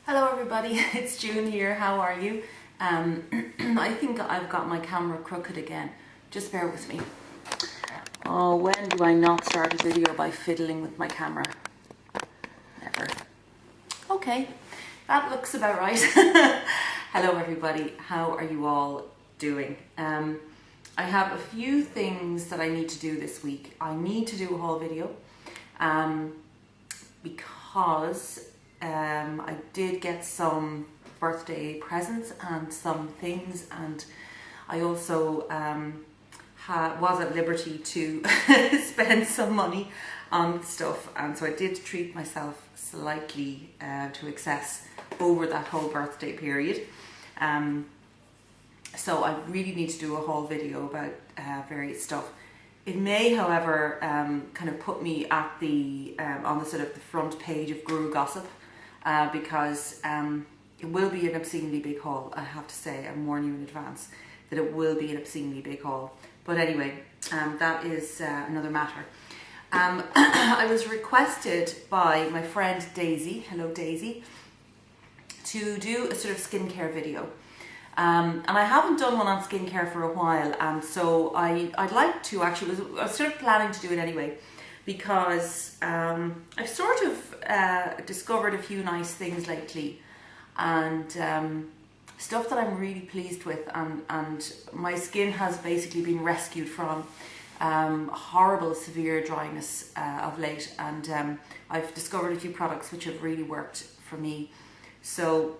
Hello everybody, it's June here. How are you? I think I've got my camera crooked again. Just bear with me. Oh, when do I not start a video by fiddling with my camera? Never. Okay, that looks about right. Hello everybody, how are you all doing? I have a few things that I need to do this week. I need to do a haul video because I did get some birthday presents and some things, and I also was at liberty to spend some money on stuff, and so I did treat myself slightly to excess over that whole birthday period. So I really need to do a whole video about various stuff. It may, however, kind of put me at the on the sort of the front page of Guru Gossip, because it will be an obscenely big haul. I have to say, I'm warning you in advance that it will be an obscenely big haul. But anyway, that is another matter. I was requested by my friend Daisy, hello Daisy, to do a sort of skincare video. And I haven't done one on skincare for a while, and so I'd like to actually, I was sort of planning to do it anyway, because I've sort of discovered a few nice things lately, and stuff that I'm really pleased with, and my skin has basically been rescued from horrible severe dryness of late, and I've discovered a few products which have really worked for me. So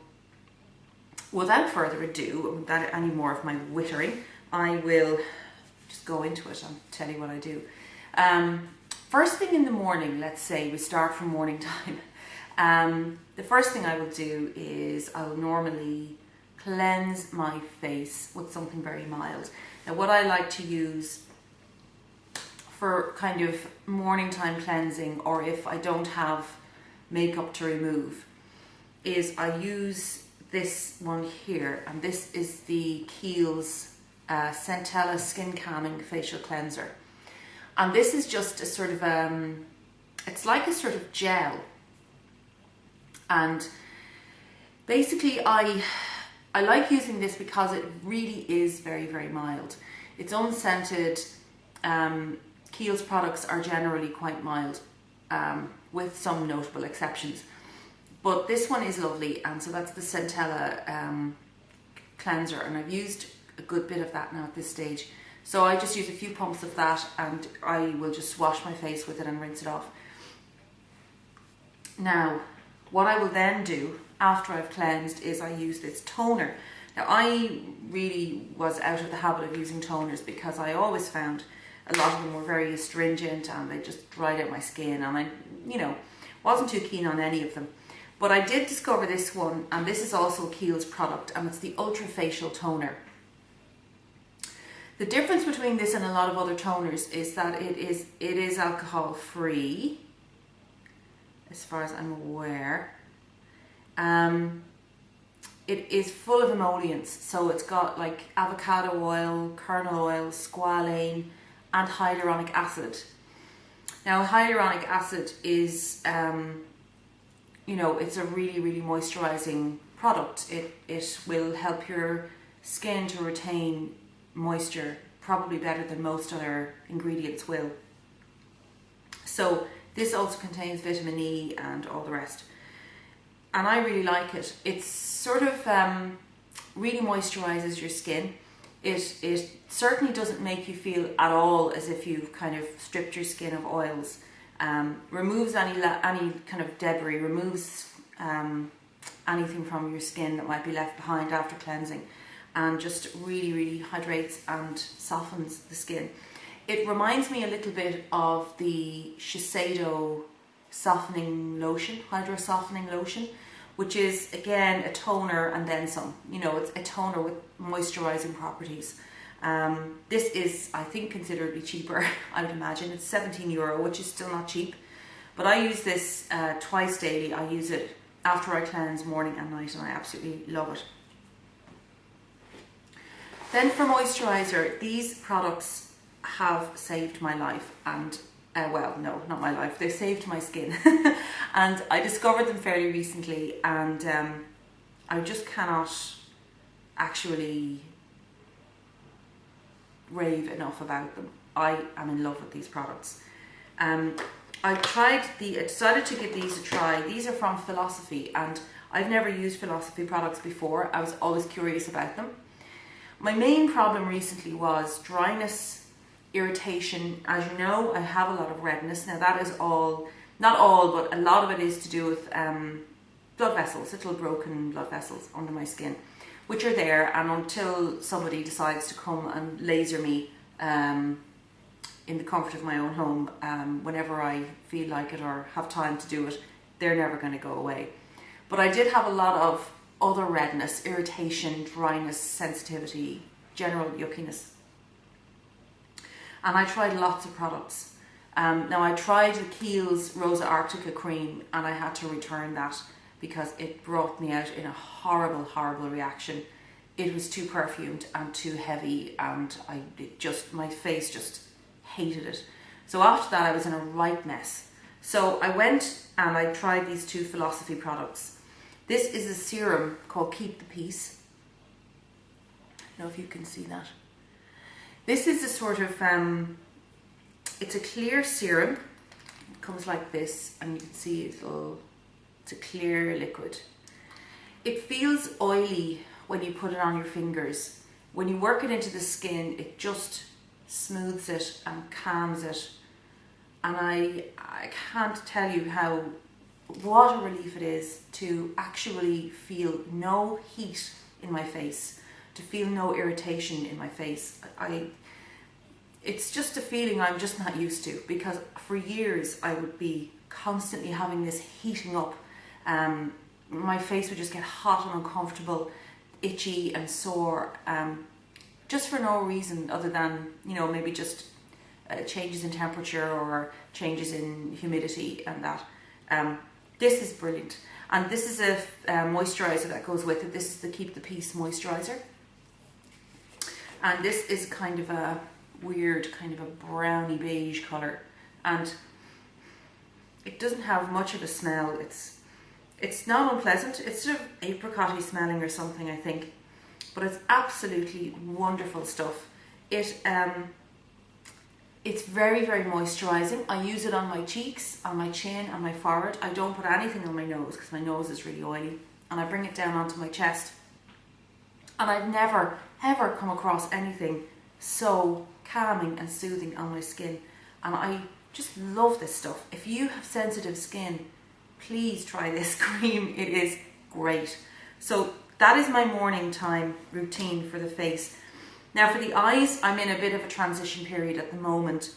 without further ado, without any more of my wittering, I will just go into it and tell you what I do. First thing in the morning, let's say we start from morning time. The first thing I will do is I'll normally cleanse my face with something very mild. Now, what I like to use for kind of morning time cleansing, or if I don't have makeup to remove, is I use this one here, and this is the Kiehl's Centella Skin Calming Facial Cleanser. And this is just a sort of, it's like a sort of gel. And basically I like using this because it really is very, very mild. It's unscented. Kiehl's products are generally quite mild, with some notable exceptions. But this one is lovely, and so that's the Centella cleanser, and I've used a good bit of that now at this stage. So I just use a few pumps of that, and I will just wash my face with it and rinse it off. Now, what I will then do after I've cleansed is I use this toner. Now, I really was out of the habit of using toners because I always found a lot of them were very astringent and they just dried out my skin, and I, wasn't too keen on any of them. But I did discover this one, and this is also Kiehl's product, and it's the Ultra Facial Toner. The difference between this and a lot of other toners is that it is alcohol free, as far as I'm aware. It is full of emollients, so it's got like avocado oil, kernel oil, squalane, and hyaluronic acid. Now, hyaluronic acid is it's a really, really moisturizing product. It will help your skin to retain moisture probably better than most other ingredients will. So this also contains vitamin E and all the rest. And I really like it. It's sort of really moisturizes your skin. It certainly doesn't make you feel at all as if you've kind of stripped your skin of oils. Removes any kind of debris, removes anything from your skin that might be left behind after cleansing, and just really, really hydrates and softens the skin. It reminds me a little bit of the Shiseido softening lotion, hydro softening lotion, which is again a toner and then some. It's a toner with moisturizing properties. This is, I think, considerably cheaper. I would imagine it's €17, which is still not cheap. But I use this twice daily. I use it after I cleanse, morning and night, and I absolutely love it. Then for moisturizer, these products have saved my life, and well, no, not my life. They saved my skin. And I discovered them fairly recently, and I just cannot actually rave enough about them. I am in love with these products. I decided to give these a try. These are from Philosophy, and I've never used Philosophy products before. I was always curious about them. My main problem recently was dryness, irritation. As you know, I have a lot of redness. Now that is all, not all, but a lot of it is to do with blood vessels, little broken blood vessels under my skin, which are there, and until somebody decides to come and laser me in the comfort of my own home, whenever I feel like it or have time to do it, they're never going to go away. But I did have a lot of other redness, irritation, dryness, sensitivity, general yuckiness. And I tried lots of products. Now I tried the Kiehl's Rosa Arctica cream, and I had to return that because it brought me out in a horrible, horrible reaction. It was too perfumed and too heavy, and my face just hated it. So after that I was in a right mess. So I went and I tried these two Philosophy products. This is a serum called Keep the Peace. I don't know if you can see that. This is a sort of, it's a clear serum. It comes like this, and you can see it's a clear liquid. It feels oily when you put it on your fingers. When you work it into the skin, it just smooths it and calms it. And I can't tell you what a relief it is to actually feel no heat in my face, to feel no irritation in my face. It's just a feeling I'm just not used to, because for years I would be constantly having this heating up. My face would just get hot and uncomfortable, itchy and sore, just for no reason other than, maybe just changes in temperature or changes in humidity and that. This is brilliant. And this is a moisturiser that goes with it. This is the Keep the Peace moisturiser. And this is kind of a weird, kind of a browny beige colour. And it doesn't have much of a smell. It's not unpleasant. It's sort of apricot-y smelling or something, I think. But it's absolutely wonderful stuff. It's very, very moisturising. I use it on my cheeks, on my chin, on my forehead. I don't put anything on my nose because my nose is really oily. And I bring it down onto my chest. And I've never, ever come across anything so calming and soothing on my skin. And I just love this stuff. If you have sensitive skin, please try this cream. It is great. So that is my morning time routine for the face. Now for the eyes, I'm in a bit of a transition period at the moment,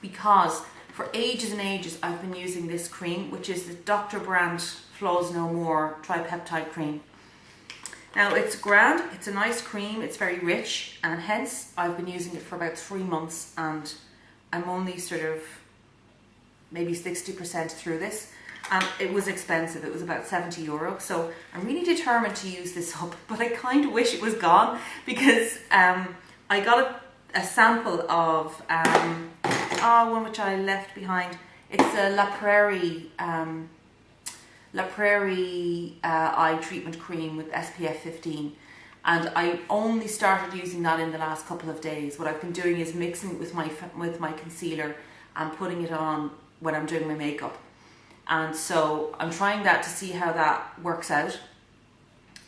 because for ages and ages I've been using this cream, which is the Dr. Brandt Flaws No More Tripeptide Cream. Now it's grand, it's a nice cream, it's very rich, and hence I've been using it for about 3 months, and I'm only sort of maybe 60% through this. And it was expensive, it was about €70. So I'm really determined to use this up, but I kind of wish it was gone, because I got a sample of one which I left behind. It's a La Prairie eye treatment cream with SPF 15. And I only started using that in the last couple of days. What I've been doing is mixing it with my concealer and putting it on when I'm doing my makeup. And so I'm trying that to see how that works out.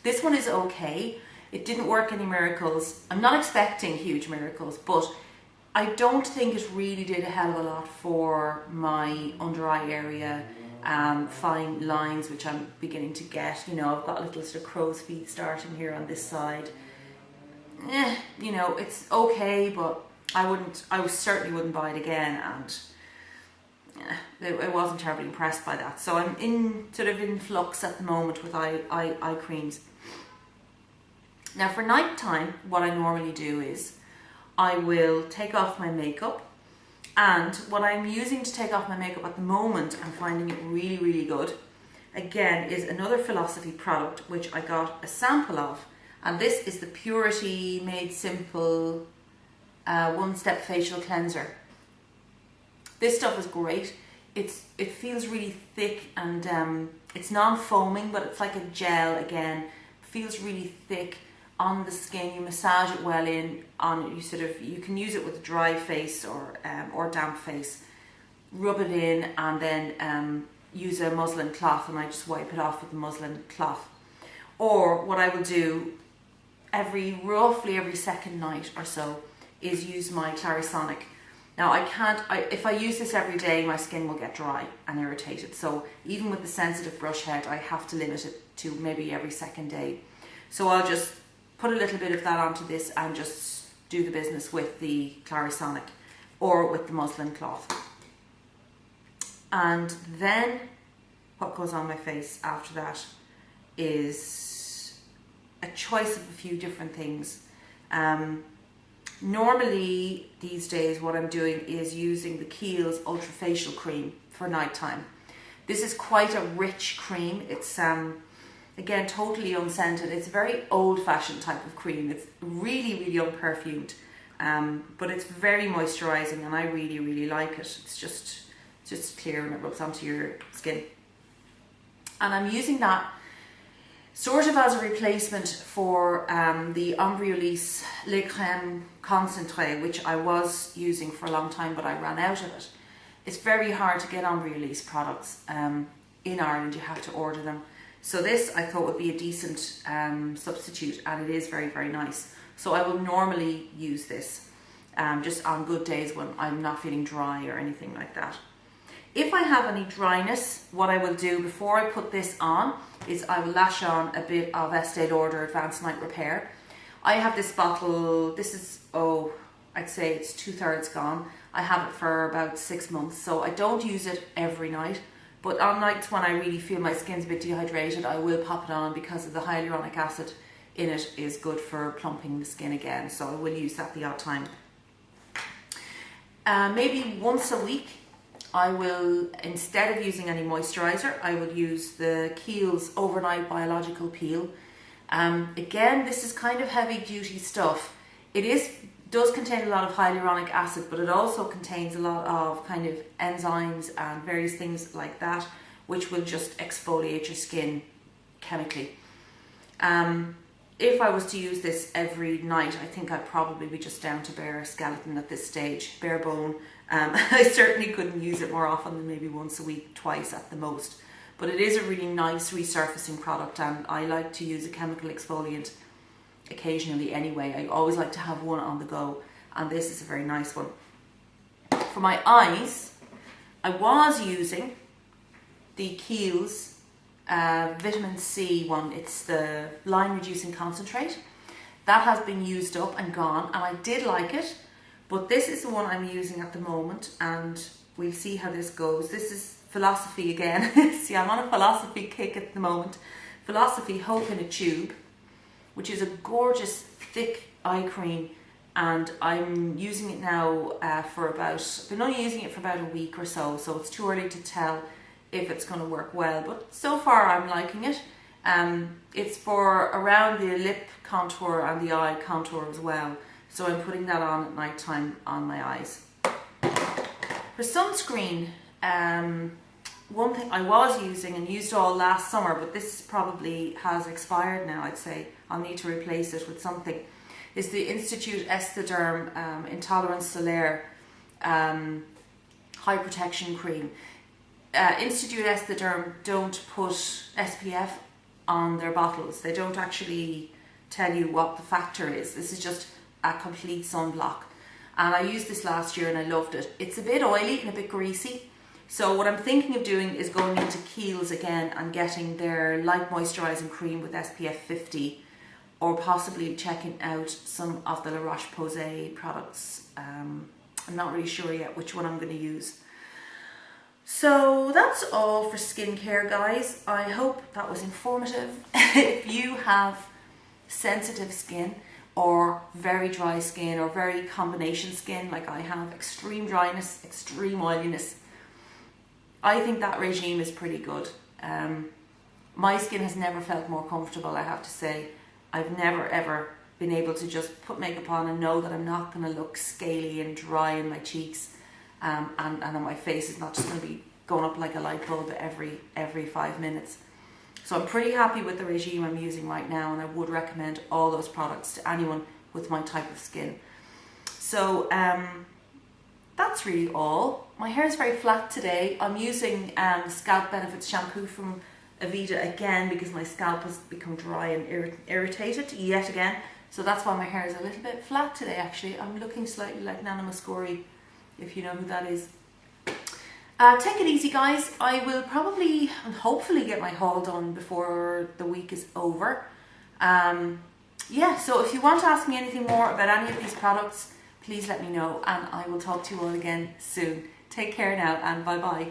This one is okay. It didn't work any miracles. I'm not expecting huge miracles, but I don't think it really did a hell of a lot for my under eye area, fine lines, which I'm beginning to get. I've got little sort of crow's feet starting here on this side. It's okay, but I certainly wouldn't buy it again, and I wasn't terribly impressed by that. So I'm in flux at the moment with eye creams. Now for night time, what I normally do is I will take off my makeup, and what I'm using to take off my makeup at the moment, I'm finding it really, really good, again, is another Philosophy product which I got a sample of, and this is the Purity Made Simple One Step Facial Cleanser. This stuff is great. It feels really thick, and it's non-foaming, but it's like a gel again. It feels really thick on the skin. You massage it well in on you can use it with a dry face or damp face. Rub it in and then use a muslin cloth, and I just wipe it off with a muslin cloth. Or what I will do roughly every second night or so is use my Clarisonic. Now if I use this every day, my skin will get dry and irritated. So even with the sensitive brush head, I have to limit it to maybe every second day. So I'll just put a little bit of that onto this and just do the business with the Clarisonic or with the muslin cloth. And then what goes on my face after that is a choice of a few different things. Normally these days what I'm doing is using the Kiehl's Ultra Facial Cream for nighttime. This is quite a rich cream. It's again totally unscented. It's a very old-fashioned type of cream. It's really unperfumed, but it's very moisturizing, and I really like it. It's just clear and it rubs onto your skin. And I'm using that sort of as a replacement for the Embryolisse Le Crème Concentré, which I was using for a long time, but I ran out of it. It's very hard to get Embryolisse products in Ireland. You have to order them. So this I thought would be a decent substitute, and it is very nice. So I will normally use this just on good days when I'm not feeling dry or anything like that. If I have any dryness, what I will do before I put this on is I will lash on a bit of Estee Lauder Advanced Night Repair. I have this bottle, this is, I'd say it's 2/3 gone. I have it for about 6 months, so I don't use it every night. But on nights when I really feel my skin's a bit dehydrated, I will pop it on because of the hyaluronic acid in it is good for plumping the skin again. So I will use that the odd time. Maybe once a week, I will, instead of using any moisturizer, I will use the Kiehl's Overnight Biological Peel. Again, this is kind of heavy duty stuff. It does contain a lot of hyaluronic acid, but it also contains a lot of kind of enzymes and various things like that, which will just exfoliate your skin chemically. If I was to use this every night, I think I'd probably be just down to bare skeleton at this stage, bare bone. I certainly couldn't use it more often than maybe once a week, twice at the most. But it is a really nice resurfacing product, and I like to use a chemical exfoliant occasionally anyway. I always like to have one on the go, and this is a very nice one. For my eyes, I was using the Kiehl's vitamin C one. It's the line reducing concentrate. That has been used up and gone, and I did like it, but this is the one I'm using at the moment, and we'll see how this goes. This is Philosophy again. See, I'm on a Philosophy kick at the moment. Philosophy Hope in a Tube, which is a gorgeous thick eye cream, and I'm using it now I've been only using it for about a week or so, so it's too early to tell if it's going to work well, but so far I'm liking it. It's for around the lip contour and the eye contour as well, so I'm putting that on at night time on my eyes. For sunscreen, one thing I was using and used all last summer, but this probably has expired now, I'd say I'll need to replace it with something, is the Institute Esthéderm Intolerance Solaire High Protection Cream. Institute Esthéderm don't put SPF on their bottles. They don't actually tell you what the factor is. This is just a complete sunblock. And I used this last year and I loved it. It's a bit oily and a bit greasy. So what I'm thinking of doing is going into Kiehl's again and getting their light moisturising cream with SPF 50, or possibly checking out some of the La Roche-Posay products. I'm not really sure yet which one I'm going to use. So that's all for skincare, guys. I hope that was informative. If you have sensitive skin or very dry skin or very combination skin like I have, extreme dryness, extreme oiliness, I think that regime is pretty good. My skin has never felt more comfortable, I have to say. I've never ever been able to just put makeup on and know that I'm not going to look scaly and dry in my cheeks. and that my face is not just going to be going up like a light bulb every 5 minutes. So I'm pretty happy with the regime I'm using right now, and I would recommend all those products to anyone with my type of skin. So that's really all. My hair is very flat today. I'm using Scalp Benefits shampoo from Aveda again because my scalp has become dry and irritated yet again. So that's why my hair is a little bit flat today actually. I'm looking slightly like Nana Muscori, if you know who that is. Take it easy guys. I will probably and hopefully get my haul done before the week is over. Yeah, so if you want to ask me anything more about any of these products, please let me know, and I will talk to you all again soon. Take care now, and bye bye.